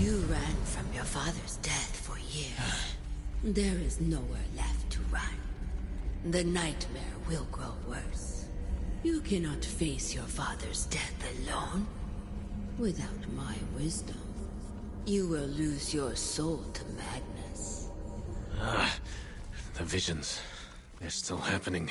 You ran from your father's death for years. There is nowhere left to run. The nightmare will grow worse. You cannot face your father's death alone. Without my wisdom, you will lose your soul to madness. The visions. They're still happening.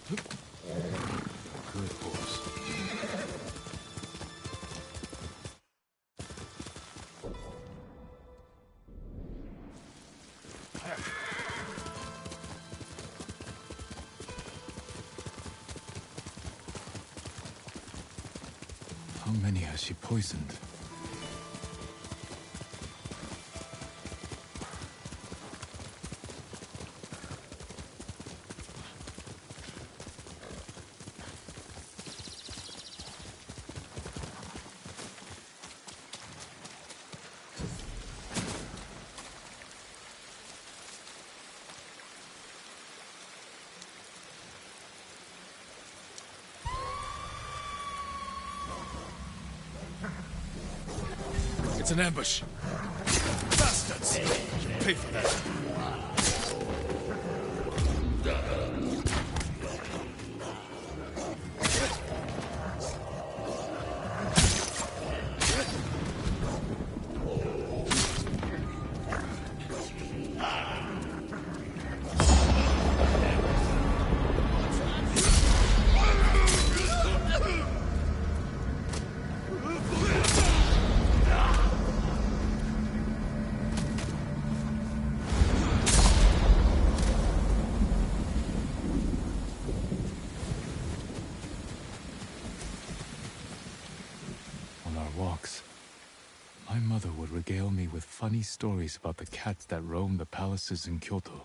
Good horse. How many has she poisoned? It's an ambush. Bastards! Pay for that. Walks. My mother would regale me with funny stories about the cats that roam the palaces in Kyoto.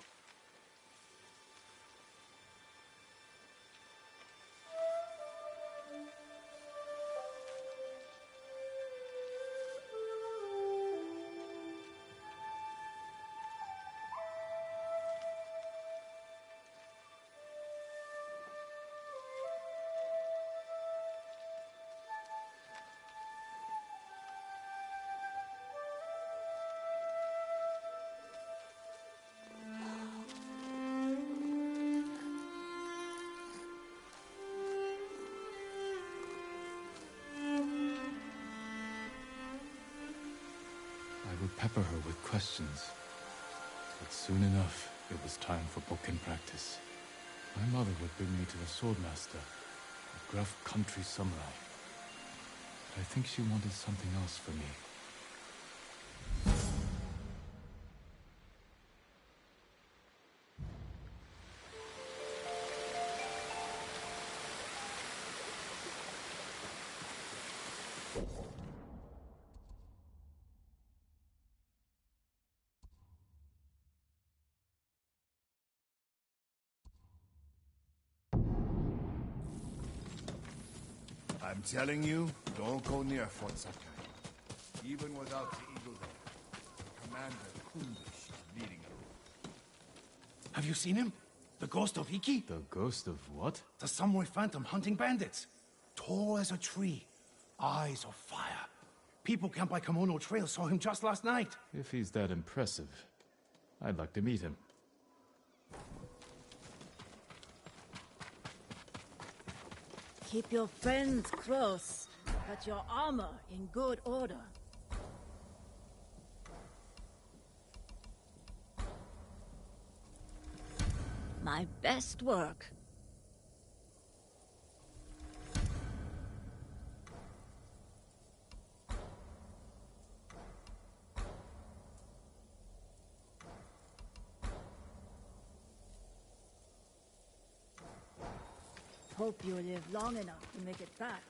I would pepper her with questions. But soon enough, it was time for bokken practice. My mother would bring me to the swordmaster, a gruff country samurai. But I think she wanted something else for me. I'm telling you, don't go near Fort Sakai. Even without the eagle there, Commander Kundish is leading you. Have you seen him? The ghost of Iki? The ghost of what? The samurai phantom hunting bandits. Tall as a tree. Eyes of fire. People camped by Kimono Trail saw him just last night. If he's that impressive, I'd like to meet him. Keep your friends close, but your armor in good order. My best work. Hope you live long enough to make it back.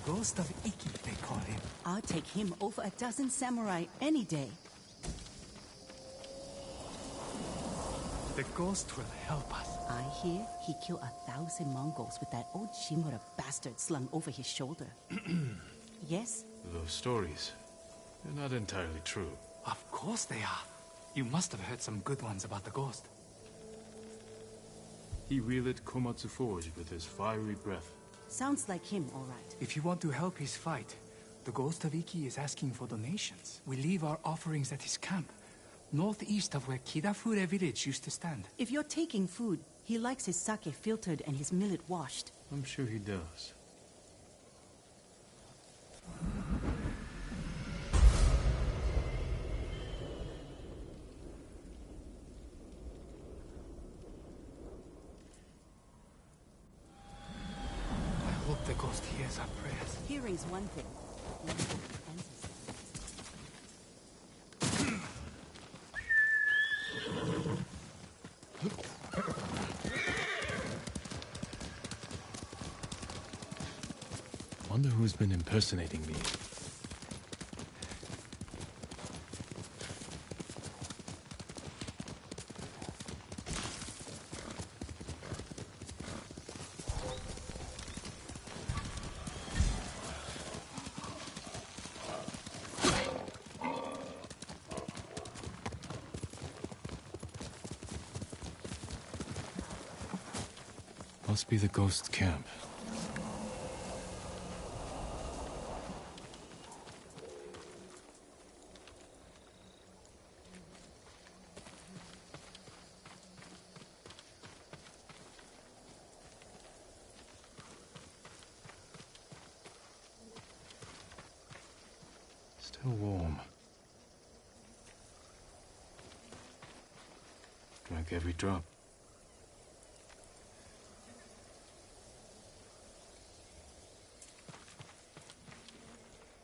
Ghost of Iki, they call him. I'll take him over a dozen samurai any day. The ghost will help us. I hear he killed 1,000 Mongols with that old Shimura bastard slung over his shoulder. Yes? Those stories, they're not entirely true. Of course they are. You must have heard some good ones about the ghost. He wielded Komatsu Forge with his fiery breath. Sounds like him, all right. If you want to help his fight, the Ghost of Iki is asking for donations. We leave our offerings at his camp, northeast of where Kidafure village used to stand. If you're taking food, he likes his sake filtered and his millet washed. I'm sure he does. I hope the ghost hears our prayers. Hearing's one thing. Wonder who's been impersonating me. Must be the ghost camp. Still warm. Drank every drop.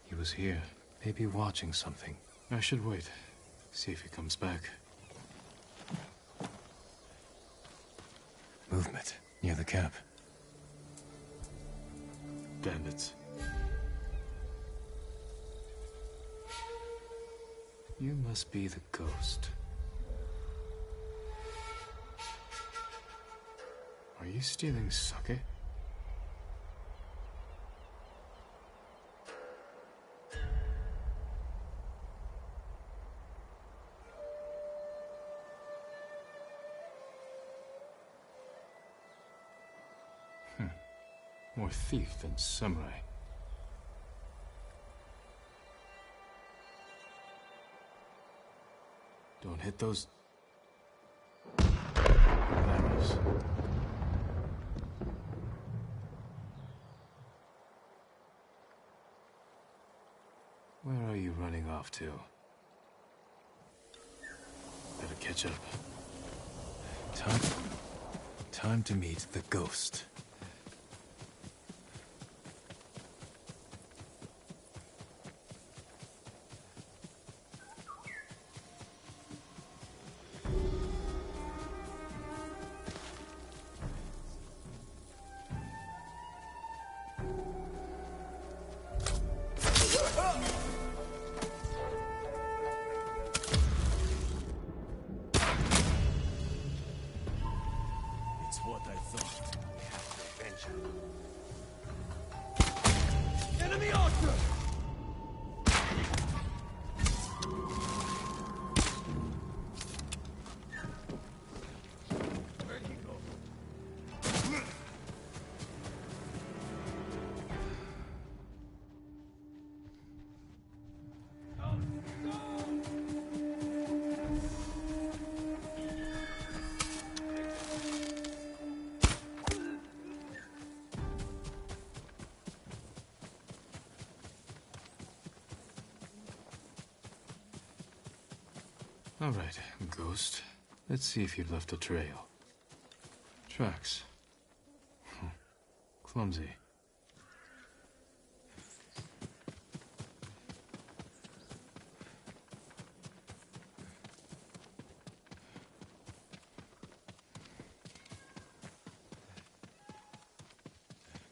He was here, maybe watching something. I should wait, see if he comes back. Movement near the camp. Bandits. You must be the ghost. Are you stealing sake? More thief than samurai. Don't hit those arrows. Where are you running off to? Better catch up. Time to meet the ghost. All right, Ghost. Let's see if you've left a trail. Tracks. Clumsy.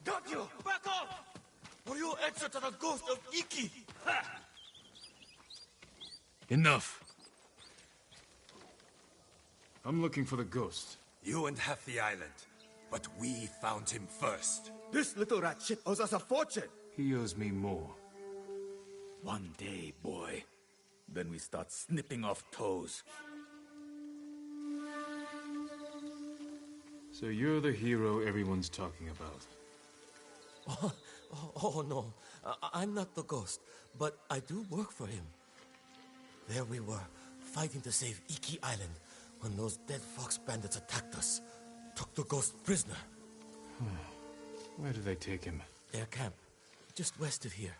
Got you! Back off! Or you'll answer to the ghost of Iki! Enough! I'm looking for the ghost. You and half the island. But we found him first. This little rat shit owes us a fortune. He owes me more. One day, boy. Then we start snipping off toes. So you're the hero everyone's talking about. Oh no. I'm not the ghost, but I do work for him. There we were, fighting to save Iki Island, when those dead fox bandits attacked us. Took the ghost prisoner. Where do they take him? Their camp, just west of here.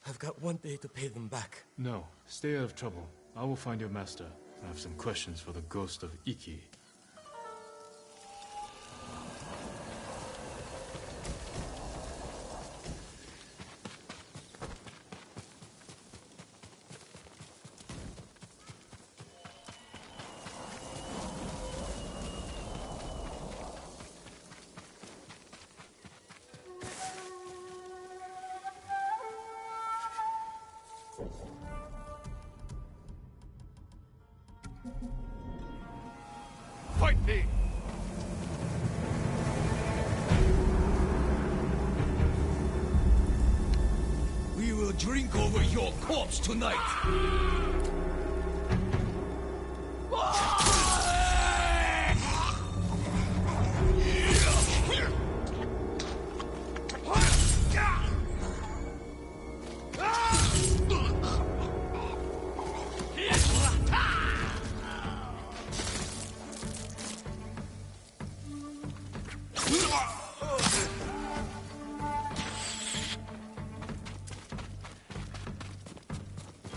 I've got one day to pay them back. No, stay out of trouble. I will find your master. I have some questions for the ghost of Iki. Fight me! We will drink over your corpse tonight!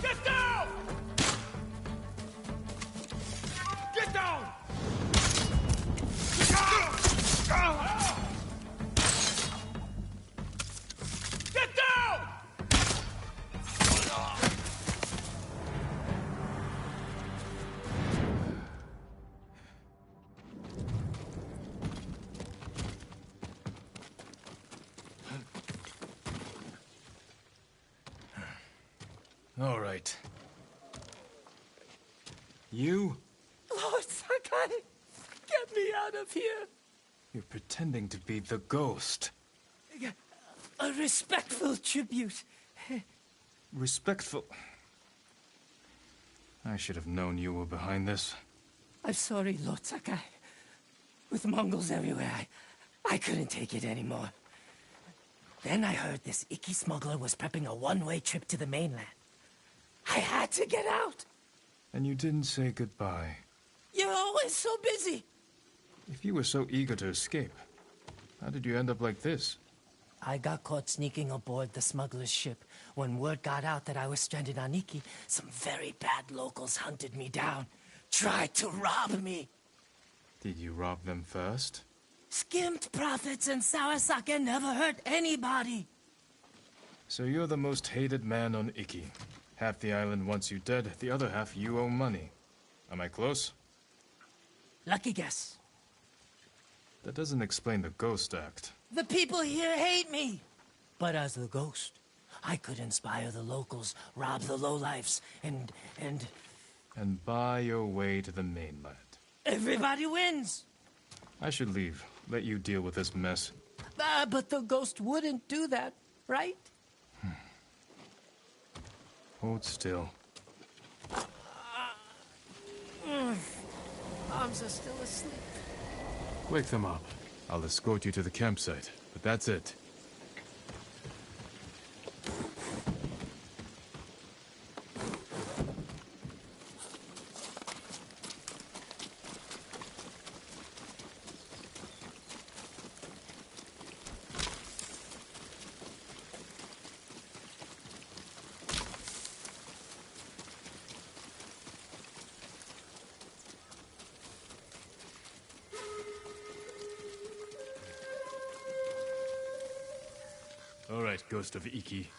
Get down! Get down! Get down! All right. You? Lord Sakai, get me out of here. You're pretending to be the ghost. A respectful tribute. Respectful. I should have known you were behind this. I'm sorry, Lord Sakai. With Mongols everywhere, I couldn't take it anymore. Then I heard this Iki smuggler was prepping a one-way trip to the mainland. I had to get out. And you didn't say goodbye. You're always so busy. If you were so eager to escape, how did you end up like this? I got caught sneaking aboard the smuggler's ship. When word got out that I was stranded on Iki, some very bad locals hunted me down. Tried to rob me. Did you rob them first? Skimmed profits and Sawasake never hurt anybody. So you're the most hated man on Iki. Half the island wants you dead, the other half you owe money. Am I close? Lucky guess. That doesn't explain the ghost act. The people here hate me. But as the ghost, I could inspire the locals, rob the lowlifes, and... And buy your way to the mainland. everybody wins. I should leave. Let you deal with this mess. But the ghost wouldn't do that, right? Hold still. Arms are still asleep. Wake them up. I'll escort you to the campsite, but that's it. All right, Ghost of Iki.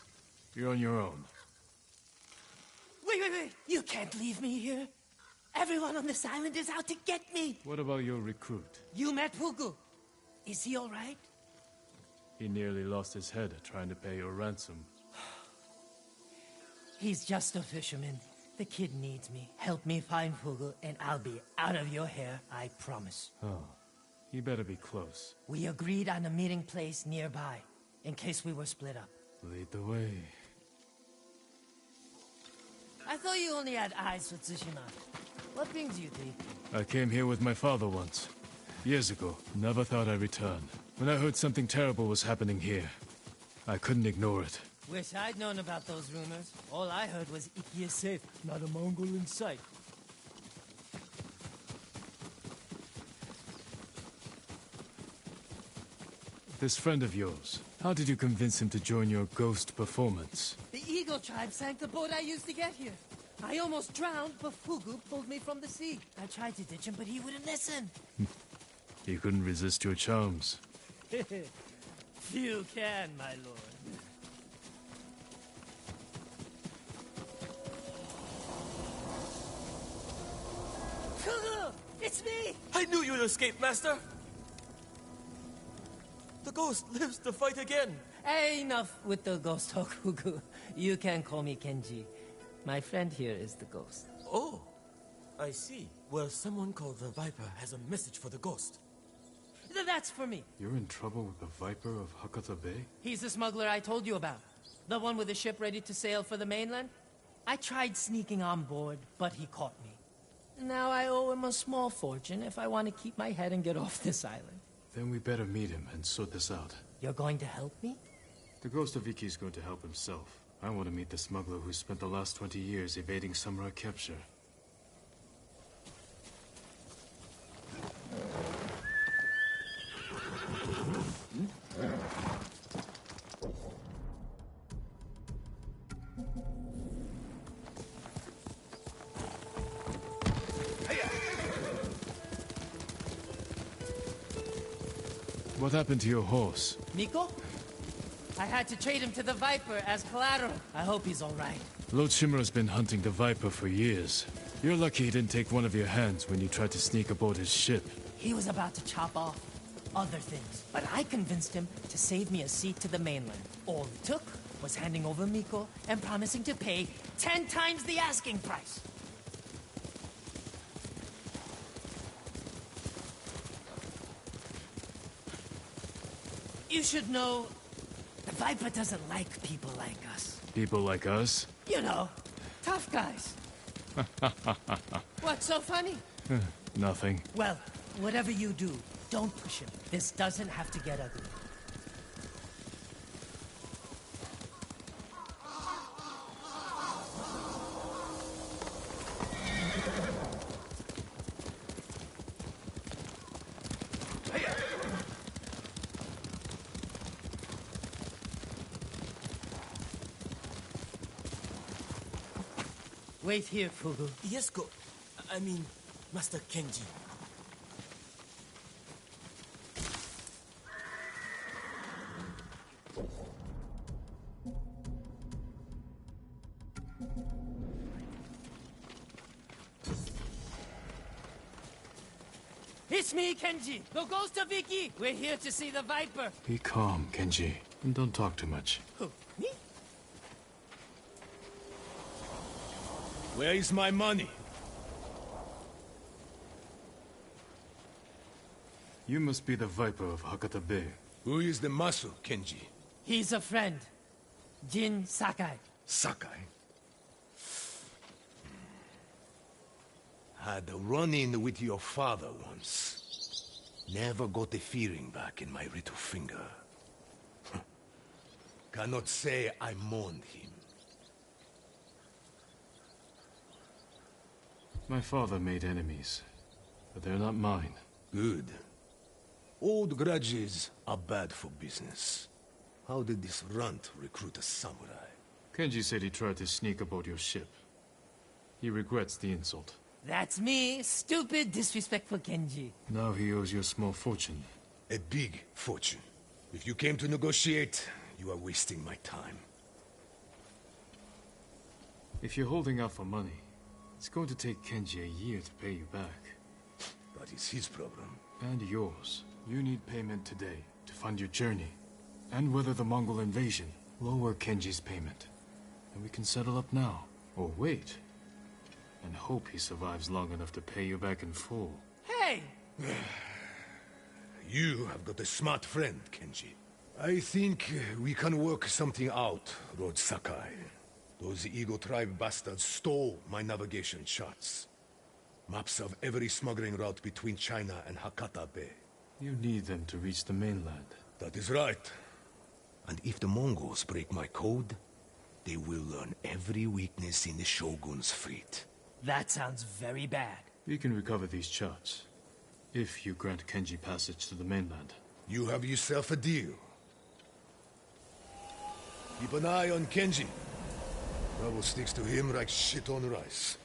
You're on your own. Wait. You can't leave me here. Everyone on this island is out to get me. What about your recruit? You met Fugu. Is he all right? He nearly lost his head trying to pay your ransom. He's just a fisherman. The kid needs me. Help me find Fugu, and I'll be out of your hair, I promise. Oh, you better be close. We agreed on a meeting place nearby, in case we were split up. Lead the way. I thought you only had eyes for Tsushima. What brings you to Iki? I came here with my father once. Years ago. Never thought I'd return. When I heard something terrible was happening here, I couldn't ignore it. Wish I'd known about those rumors. All I heard was Iki is safe, not a Mongol in sight. This friend of yours, how did you convince him to join your ghost performance? The Eagle tribe sank the boat I used to get here. I almost drowned, but Fugu pulled me from the sea. I tried to ditch him, but he wouldn't listen. He couldn't resist your charms. Few can, my lord. Fugu! It's me! I knew you'd escape, Master! The ghost lives to fight again! Hey, enough with the ghost talk, Fugu. You can call me Kenji. My friend here is the ghost. Oh, I see. Well, someone called the Viper has a message for the ghost. That's for me. You're in trouble with the Viper of Hakata Bay? He's the smuggler I told you about. The one with the ship ready to sail for the mainland. I tried sneaking on board, but he caught me. Now I owe him a small fortune if I want to keep my head and get off this island. Then we better meet him and sort this out. You're going to help me? The Ghost of Iki is going to help himself. I want to meet the smuggler who spent the last 20 years evading samurai capture. What happened to your horse? Miko? I had to trade him to the Viper as collateral. I hope he's all right. Lord Shimura's been hunting the Viper for years. You're lucky he didn't take one of your hands when you tried to sneak aboard his ship. He was about to chop off other things, but I convinced him to save me a seat to the mainland. All it took was handing over Miko and promising to pay 10 times the asking price. You should know, the Viper doesn't like people like us. People like us? You know, tough guys. What's so funny? Nothing. Well, whatever you do, don't push him. This doesn't have to get ugly. Wait here, Fugu. Yes, I mean, Master Kenji. It's me, Kenji, the ghost of Iki. We're here to see the Viper. Be calm, Kenji, and don't talk too much. Who, me? Where is my money? You must be the Viper of Hakata Bay. Who is the muscle, Kenji? He's a friend. Jin Sakai. Sakai? Had a run-in with your father once. Never got the feeling back in my little finger. Cannot say I mourned him. My father made enemies, but they're not mine. Good. Old grudges are bad for business. How did this runt recruit a samurai? Kenji said he tried to sneak aboard your ship. He regrets the insult. That's me, stupid, disrespectful Kenji. Now he owes you a small fortune. A big fortune. If you came to negotiate, you are wasting my time. If you're holding out for money, it's going to take Kenji a year to pay you back. That is his problem. And yours. You need payment today to fund your journey. And weather the Mongol invasion. Lower Kenji's payment. And we can settle up now. Or wait. And hope he survives long enough to pay you back in full. Hey! You have got a smart friend, Kenji. I think we can work something out, Lord Sakai. Those Eagle Tribe bastards stole my navigation charts. Maps of every smuggling route between China and Hakata Bay. You need them to reach the mainland. That is right. And if the Mongols break my code, they will learn every weakness in the Shogun's fleet. That sounds very bad. We can recover these charts, if you grant Kenji passage to the mainland. You have yourself a deal. Keep an eye on Kenji. Trouble sticks to him like shit on rice.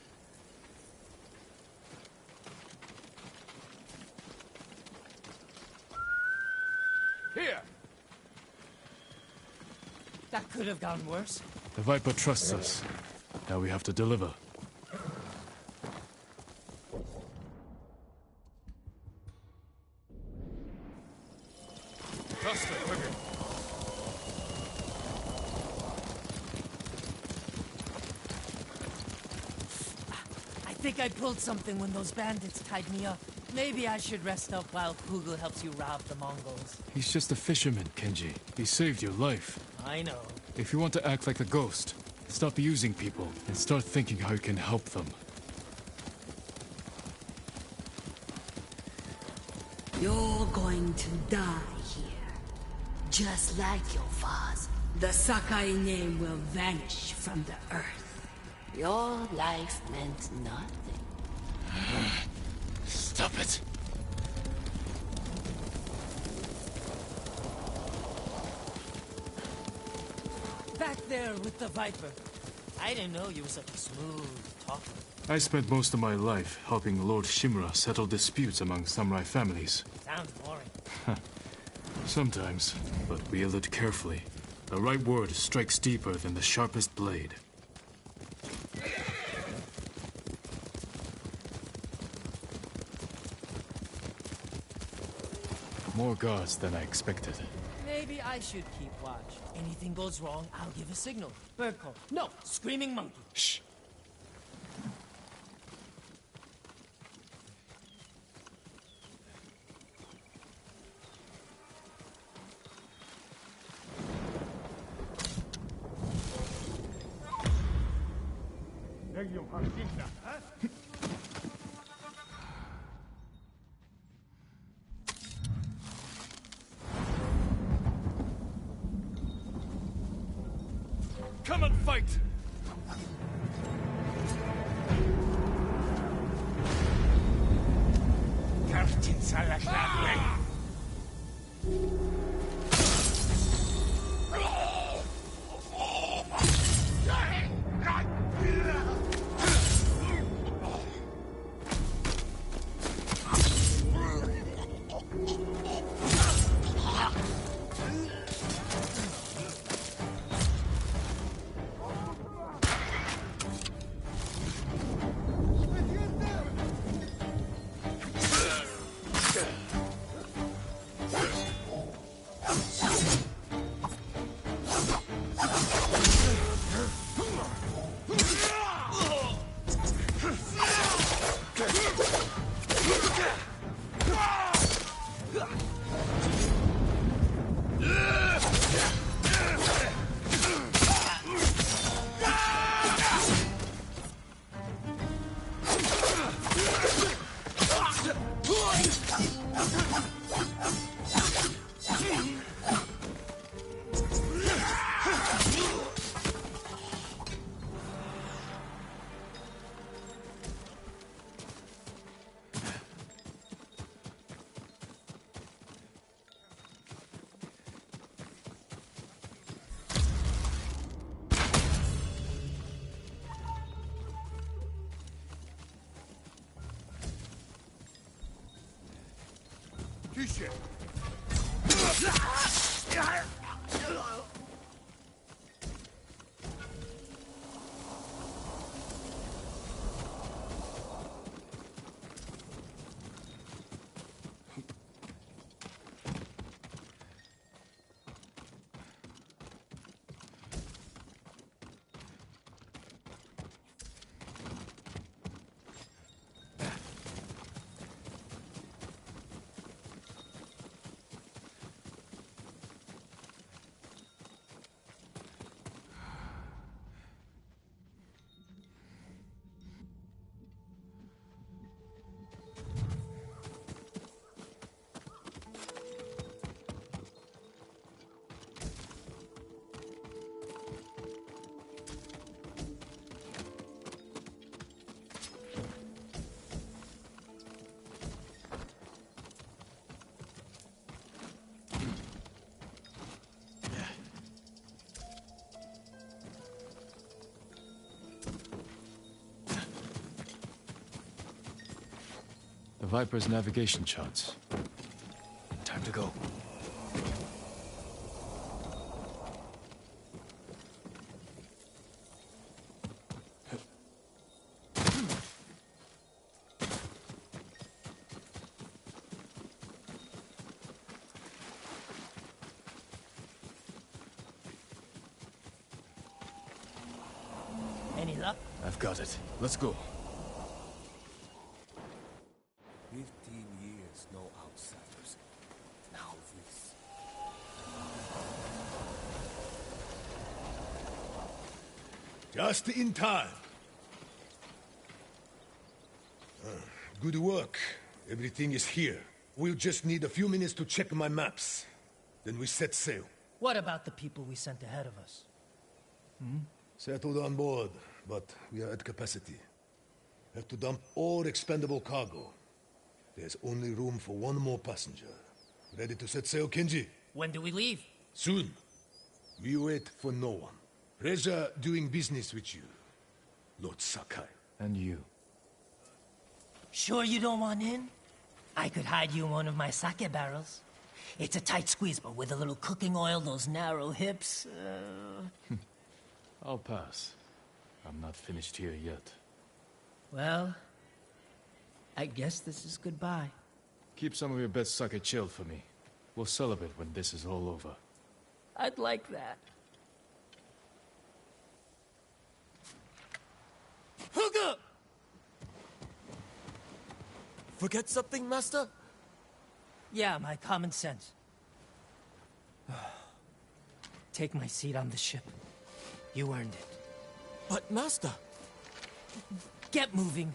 Here! That could have gone worse. The Viper trusts us. Now we have to deliver. Faster, quicker. I think I pulled something when those bandits tied me up. Maybe I should rest up while Kugel helps you rob the Mongols. He's just a fisherman, Kenji. He saved your life. I know. If you want to act like the ghost, stop using people and start thinking how you can help them. You're going to die here. Just like your father. The Sakai name will vanish from the earth. Your life meant nothing. Stop it! Back there with the Viper. I didn't know you were such a smooth talker. I spent most of my life helping Lord Shimura settle disputes among samurai families. Sounds boring. Sometimes, but wield it carefully. The right word strikes deeper than the sharpest blade. More guards than I expected. Maybe I should keep watch. Anything goes wrong, I'll give a signal. Bird call. No, screaming monkey. Shh! Come and fight! Kishe! The Viper's navigation charts. Time to go. Any luck? I've got it. Let's go. 15 years, no outsiders. Now this. Just in time. Good work. Everything is here. We'll just need a few minutes to check my maps. Then we set sail. What about the people we sent ahead of us? Settled on board, but we are at capacity. Have to dump all expendable cargo. There's only room for one more passenger. Ready to set sail, Kenji? When do we leave? Soon. We wait for no one. Pleasure doing business with you, Lord Sakai. And you. Sure you don't want in? I could hide you in one of my sake barrels. It's a tight squeeze, but with a little cooking oil, those narrow hips... I'll pass. I'm not finished here yet. Well, I guess this is goodbye. Keep some of your best sake chilled for me. We'll celebrate when this is all over. I'd like that. Huga! Forget something, Master? Yeah, my common sense. Take my seat on the ship. You earned it. But, Master... Get moving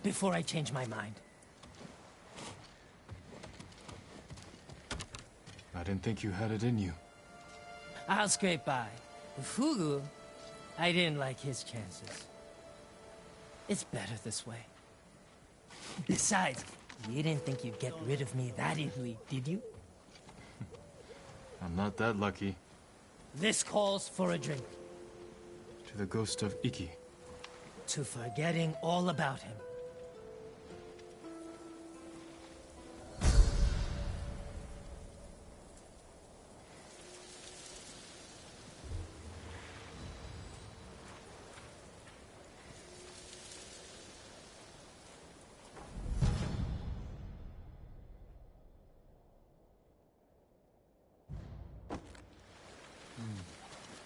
before I change my mind. I didn't think you had it in you. I'll scrape by. Fugu, I didn't like his chances. It's better this way. Besides, you didn't think you'd get rid of me that easily, did you? I'm not that lucky. This calls for a drink. To the ghost of Iki. To forgetting all about him.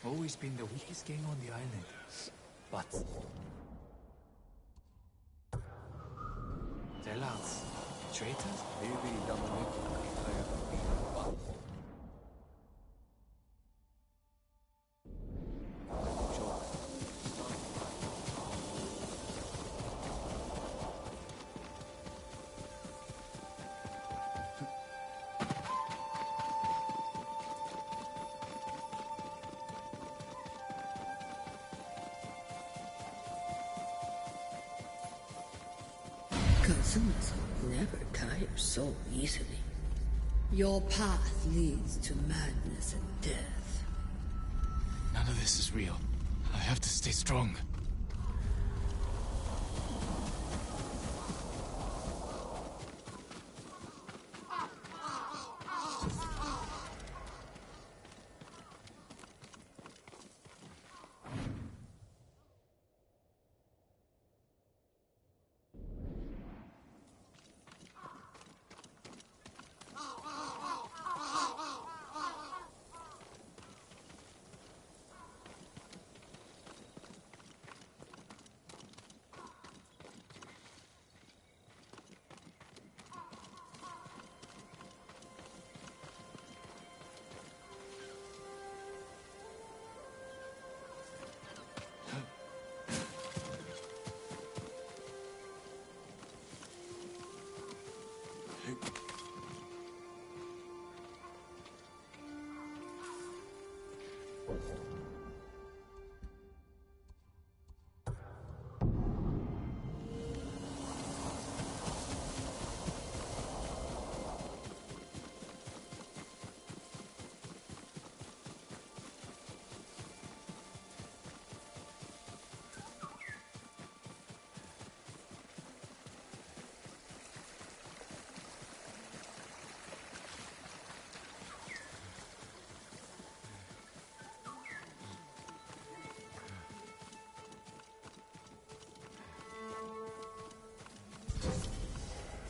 Always been the weakest gang on the island. But... sellouts. Traitors? Maybe Dominic got tired of being a bum. Kazuma's never tire so easily. Your path leads to madness and death. None of this is real. I have to stay strong.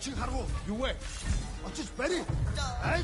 칭하라고 유해 어찌 베리 아이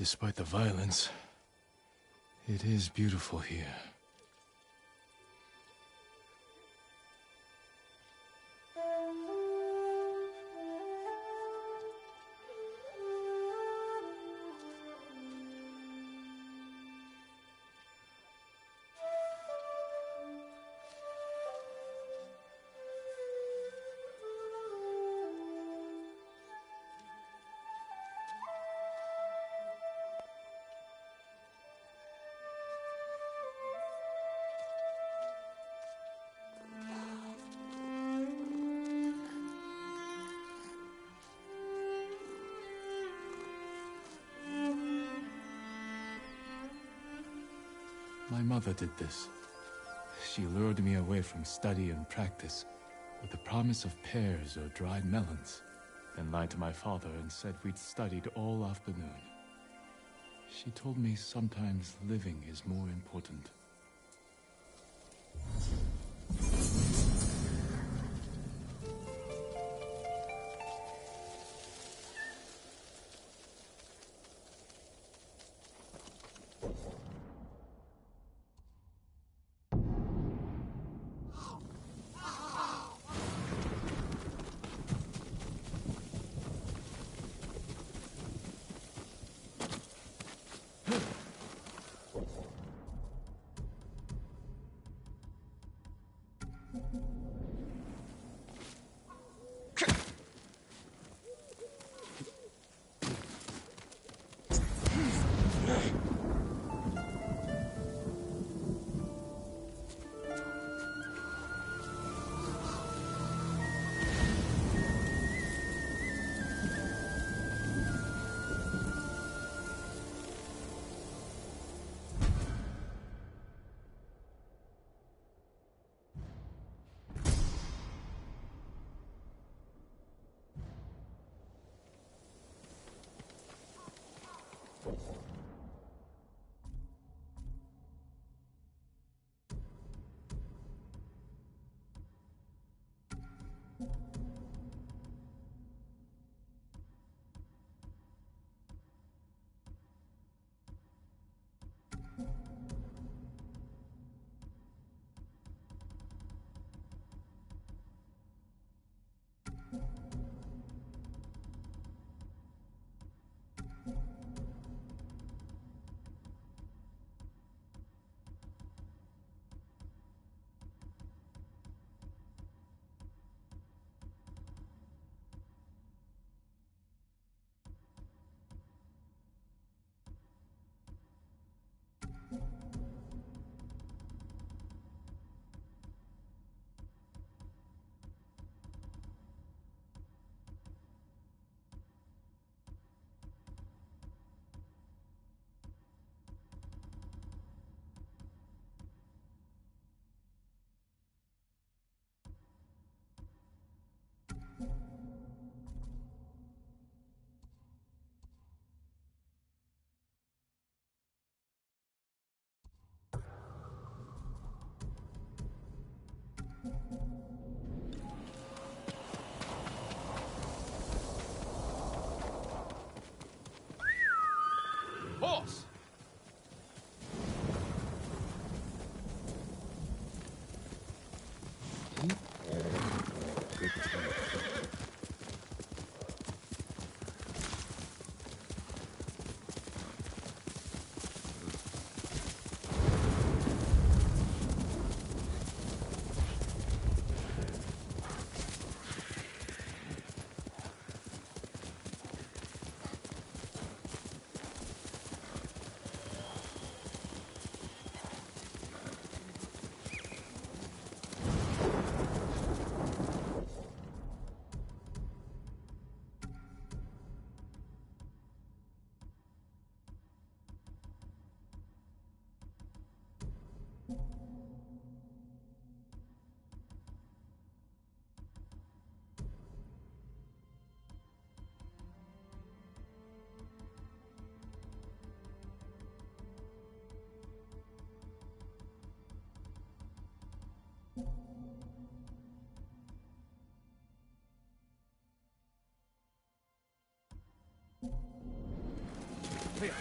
Despite the violence, it is beautiful here. My mother did this. She lured me away from study and practice with the promise of pears or dried melons, then lied to my father and said we'd studied all afternoon. She told me sometimes living is more important. Boss! clear.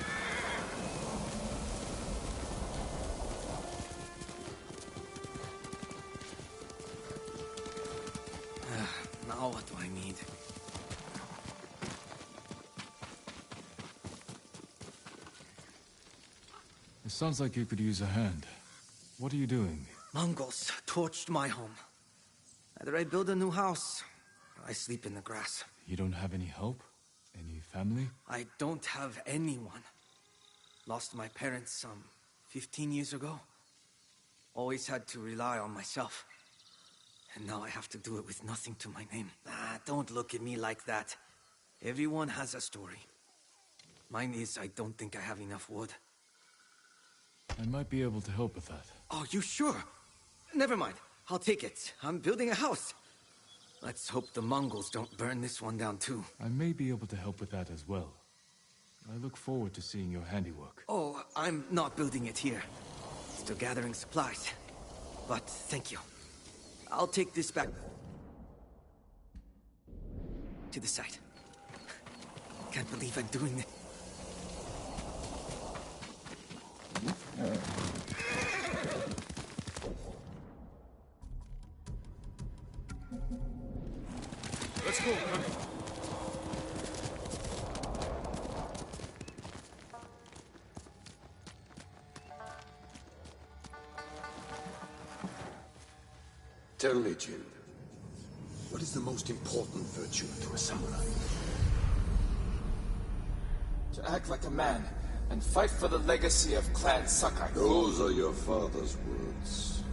Now what do I need? It sounds like you could use a hand. What are you doing? Mongols torched my home. Either I build a new house, or I sleep in the grass. You don't have any help? Any family? I don't have anyone. Lost my parents some 15 years ago. Always had to rely on myself. And now I have to do it with nothing to my name. Don't look at me like that. Everyone has a story. Mine is I don't think I have enough wood. I might be able to help with that. Oh, you sure? Never mind. I'll take it. I'm building a house. Let's hope the Mongols don't burn this one down too. I may be able to help with that as well. I look forward to seeing your handiwork. Oh, I'm not building it here. Still gathering supplies. But thank you. I'll take this back to the site. Can't believe I'm doing this. Let's go, honey. Tell me, Jin, what is the most important virtue to a samurai? To act like a man and fight for the legacy of Clan Sakai. Those are your father's words.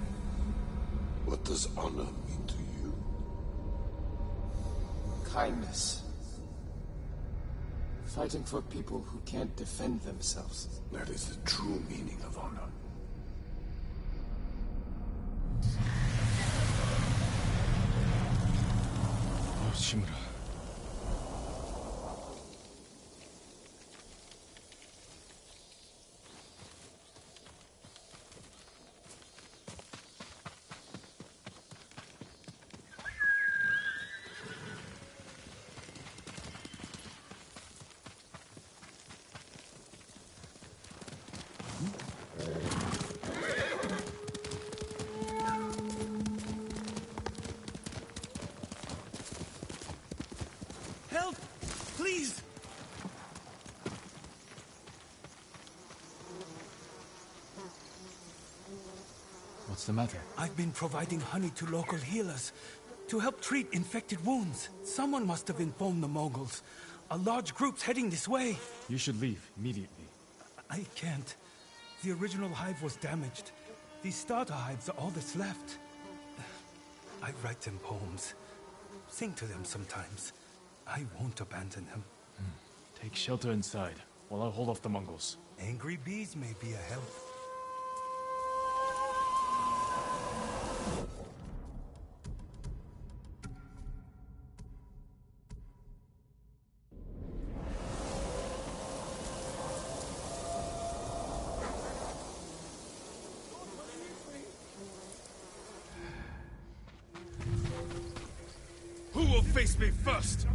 What does honor mean to you? Kindness. Fighting for people who can't defend themselves. That is the true meaning of honor. Lord Shimura. Help! Please! What's the matter? I've been providing honey to local healers to help treat infected wounds. Someone must have informed the Mongols. A large group's heading this way. You should leave immediately. I can't. The original hive was damaged. These starter hives are all that's left. I write them poems. Sing to them sometimes. I won't abandon them. Take shelter inside, while I hold off the Mongols. Angry bees may be a help. Who will face me first?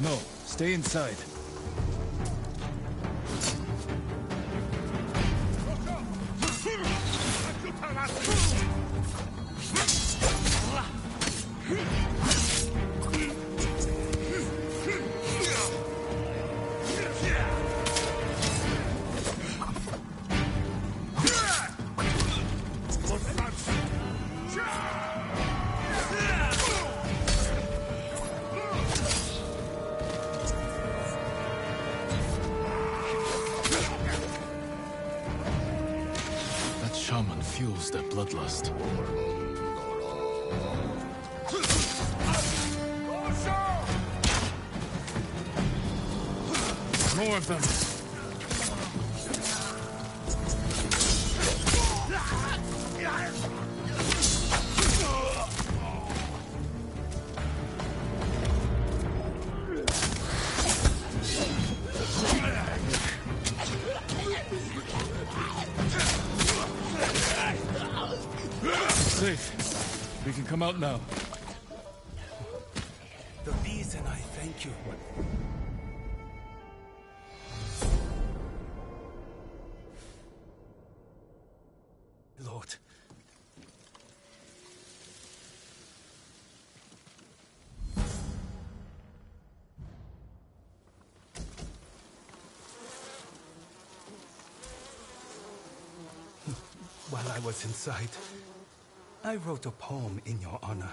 No, stay inside. shaman fuels their bloodlust. More of them! Safe. We can come out now. The bees and I thank you. Lord. While I was inside, I wrote a poem in your honor.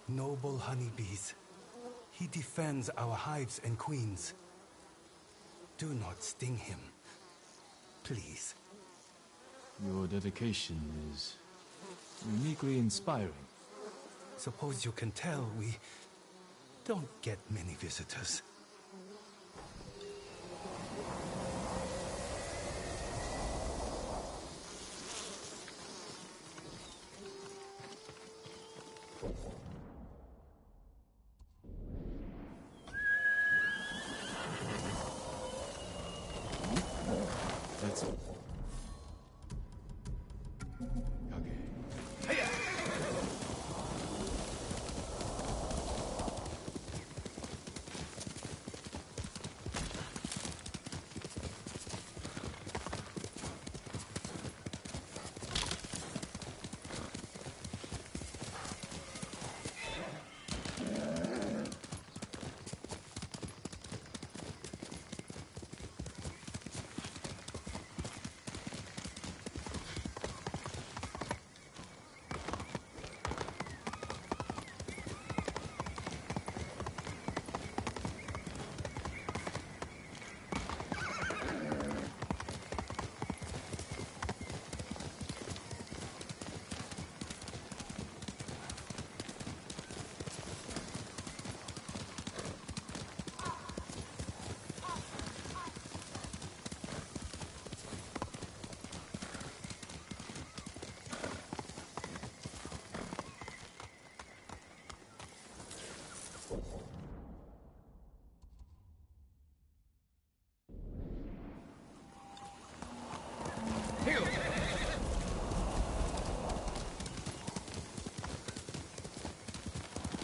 Noble honeybees, he defends our hives and queens. Do not sting him, please. Your dedication is uniquely inspiring. Suppose you can tell we don't get many visitors. That's it.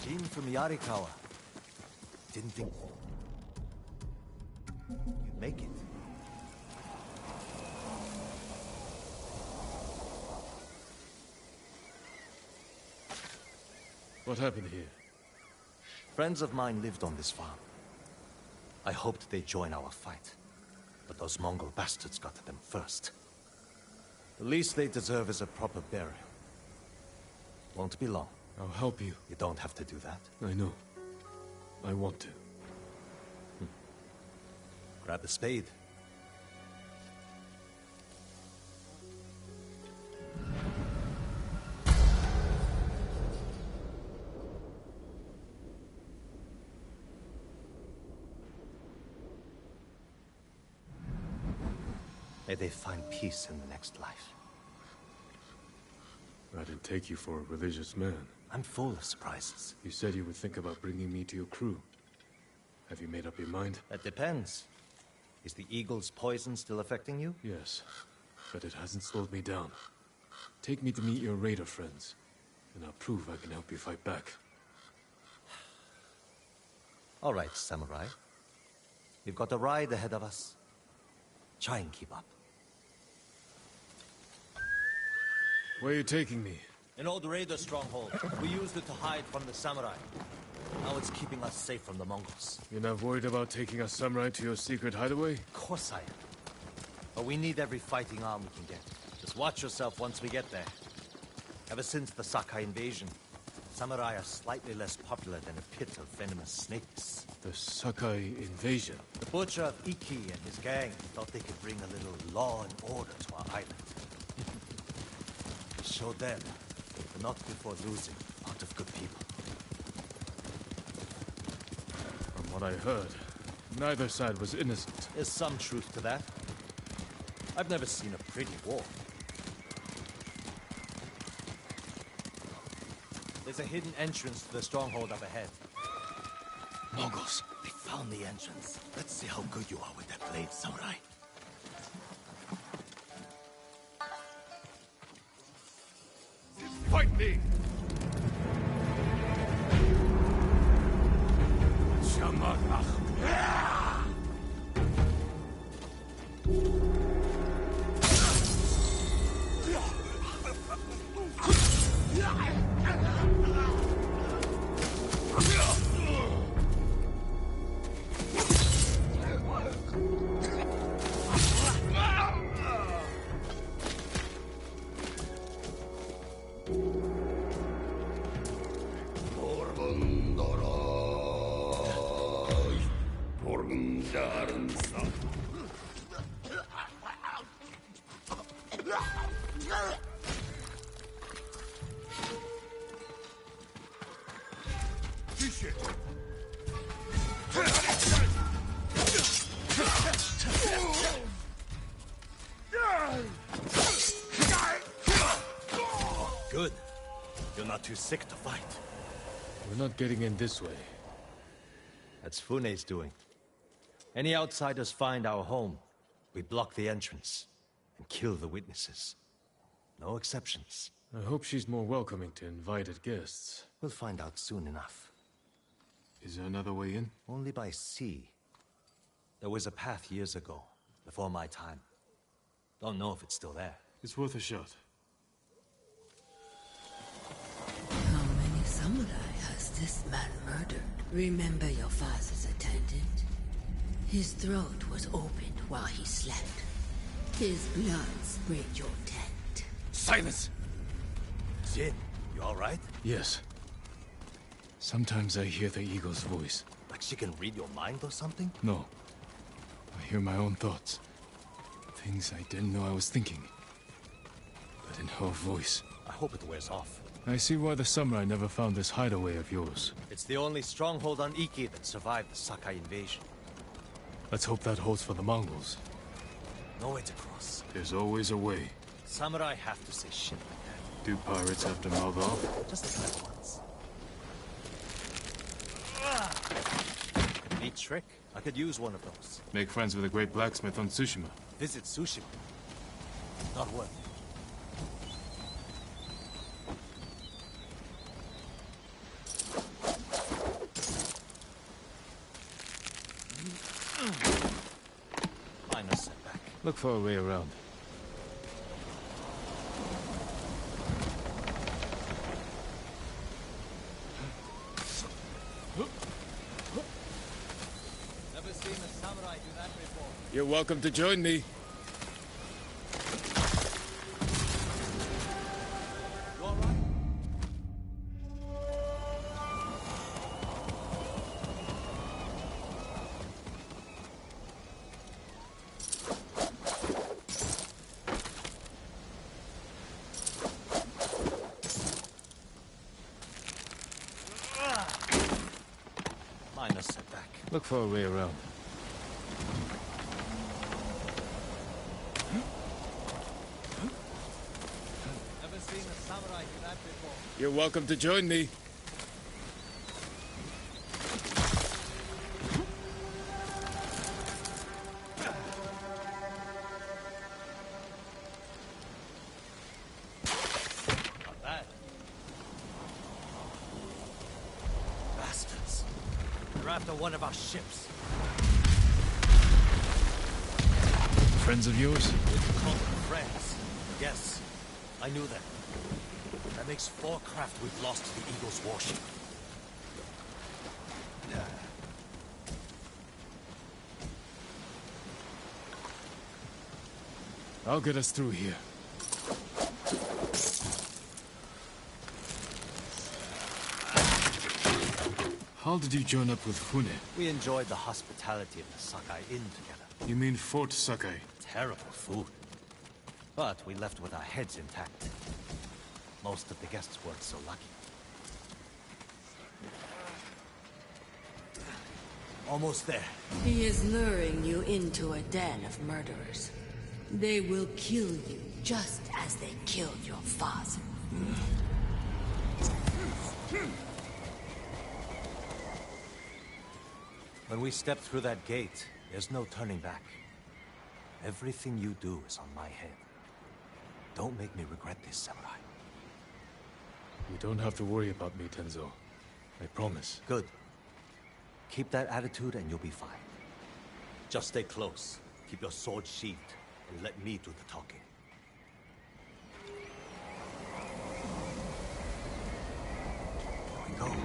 Team from Yarikawa. Didn't think you'd make it. What happened here? Friends of mine lived on this farm. I hoped they'd join our fight, but those Mongol bastards got to them first. The least they deserve is a proper burial. Won't be long. I'll help you. You don't have to do that. I know. I want to. Grab the spade. May they find peace in the next life. I didn't take you for a religious man. I'm full of surprises. You said you would think about bringing me to your crew. Have you made up your mind? That depends. Is the eagle's poison still affecting you? Yes, but it hasn't slowed me down. Take me to meet your raider friends, and I'll prove I can help you fight back. All right, samurai. We've got a ride ahead of us. Try and keep up. Where are you taking me? An old raider stronghold. We used it to hide from the samurai. Now it's keeping us safe from the Mongols. You're not worried about taking a samurai to your secret hideaway? Of course I am. But we need every fighting arm we can get. Just watch yourself once we get there. Ever since the Sakai invasion, Samurai are slightly less popular than a pit of venomous snakes. The Sakai invasion. The butcher of Iki and his gang thought they could bring a little law and order to our island. We showed them, but not before losing a lot of good people. From what I heard, neither side was innocent. There's some truth to that. I've never seen a pretty war. There's a hidden entrance to the stronghold up ahead. Mongols. We found the entrance. Let's see how good you are with that blade, samurai. Fight me! Good. You're not too sick to fight. We're not getting in this way. That's Fune's doing. Any outsiders find our home, we block the entrance and kill the witnesses. No exceptions. I hope she's more welcoming to invited guests. We'll find out soon enough. Is there another way in? Only by sea. There was a path years ago, before my time. Don't know if it's still there. It's worth a shot. How many samurai has this man murdered? Remember your father's attendant? His throat was opened while he slept. His blood sprayed your tent. Silence! Jin, you alright? Yes. Sometimes I hear the eagle's voice. Like she can read your mind or something? No. I hear my own thoughts. Things I didn't know I was thinking. But in her voice. I hope it wears off. I see why the samurai never found this hideaway of yours. It's the only stronghold on Iki that survived the Sakai invasion. Let's hope that holds for the Mongols. No way to cross. There's always a way. Samurai have to say shit like that. Do pirates have to mouth off? Just the clever ones. Neat trick. I could use one of those. Make friends with a great blacksmith on Tsushima. Visit Tsushima. Not worth it. Minor setback. Look for a way around. Never seen a samurai do that before. You're welcome to join me. You all right? Minor setback. Look for a way around. Never seen a samurai do that before. You're welcome to join me. Not bad. Bastards. They're after one of our ships. Friends of yours? Call them friends. Yes, I knew that. That makes 4 craft we've lost to the Eagle's warship. I'll get us through here. How did you join up with Fune? We enjoyed the hospitality of the Sakai Inn together. You mean Fort Sakai? Terrible food. But we left with our heads intact. Most of the guests weren't so lucky. Almost there. He is luring you into a den of murderers. They will kill you just as they killed your father. When we step through that gate, there's no turning back. Everything you do is on my head. Don't make me regret this, Samurai. You don't have to worry about me, Tenzo. I promise. Good. Keep that attitude and you'll be fine. Just stay close. Keep your sword sheathed, and let me do the talking. Here we go.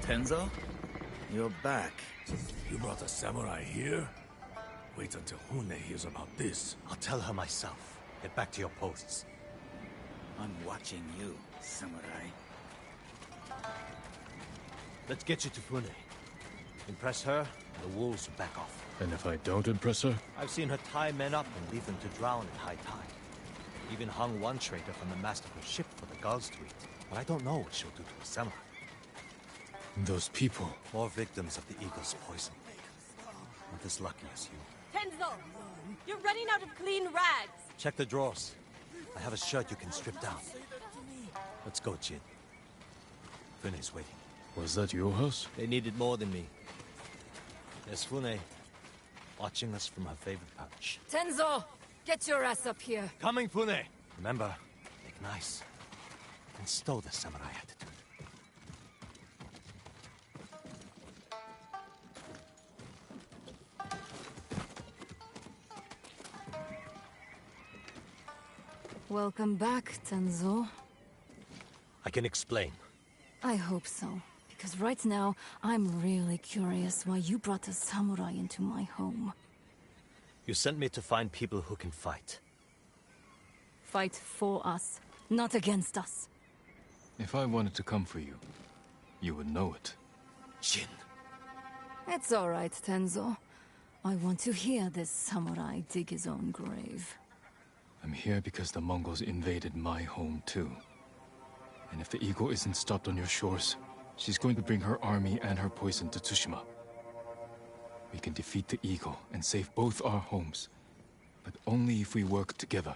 Tenzo? You're back. You brought a samurai here? Wait until Hune hears about this. I'll tell her myself. Get back to your posts. I'm watching you, samurai. Let's get you to Fune. Impress her, and the wolves will back off. And if I don't impress her? I've seen her tie men up and leave them to drown in high tide. Even hung one traitor from the mast of her ship for the gulls to eat. But I don't know what she'll do to a samurai. Those people. More victims of the eagle's poison. Not as lucky as you. Tenzo! You're running out of clean rags! Check the drawers. I have a shirt you can strip down. Let's go, Jin. Fune's waiting. Was that your house? They needed more than me. There's Fune, watching us from her favorite perch. Tenzo! Get your ass up here! Coming, Fune! Remember, make nice. And stow the samurai attitude. Welcome back, Tenzo. I can explain. I hope so. Because right now, I'm really curious why you brought a samurai into my home. You sent me to find people who can fight. Fight for us, not against us. If I wanted to come for you, you would know it. Jin. It's all right, Tenzo. I want to hear this samurai dig his own grave. I'm here because the Mongols invaded my home too. And if the eagle isn't stopped on your shores, she's going to bring her army and her poison to Tsushima. We can defeat the eagle and save both our homes, but only if we work together.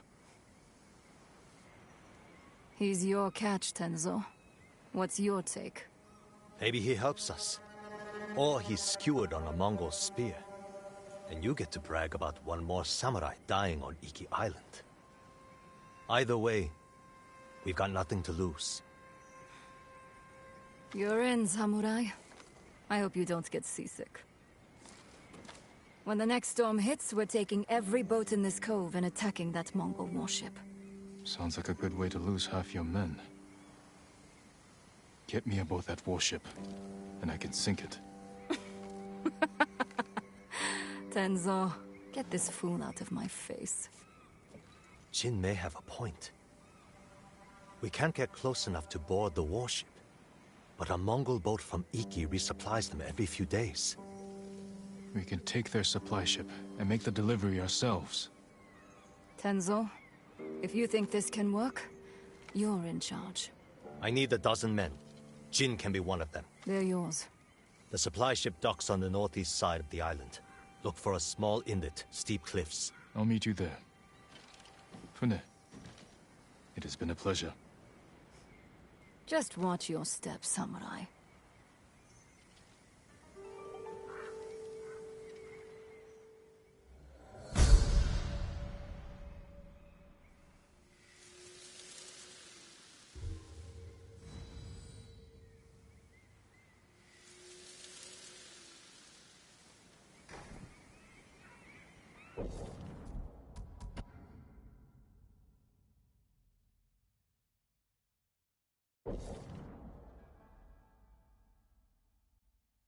He's your catch, Tenzo. What's your take? Maybe he helps us. Or he's skewered on a Mongol spear. And you get to brag about one more samurai dying on Iki Island. Either way, we've got nothing to lose. You're in, samurai. I hope you don't get seasick. When the next storm hits, we're taking every boat in this cove and attacking that Mongol warship. Sounds like a good way to lose half your men. Get me aboard that warship, and I can sink it. Tenzo, get this fool out of my face. Jin may have a point. We can't get close enough to board the warship. But a Mongol boat from Iki resupplies them every few days. We can take their supply ship and make the delivery ourselves. Tenzo, if you think this can work, you're in charge. I need a dozen men. Jin can be one of them. They're yours. The supply ship docks on the northeast side of the island. Look for a small inlet, steep cliffs. I'll meet you there. Fune, it has been a pleasure. Just watch your step, samurai. You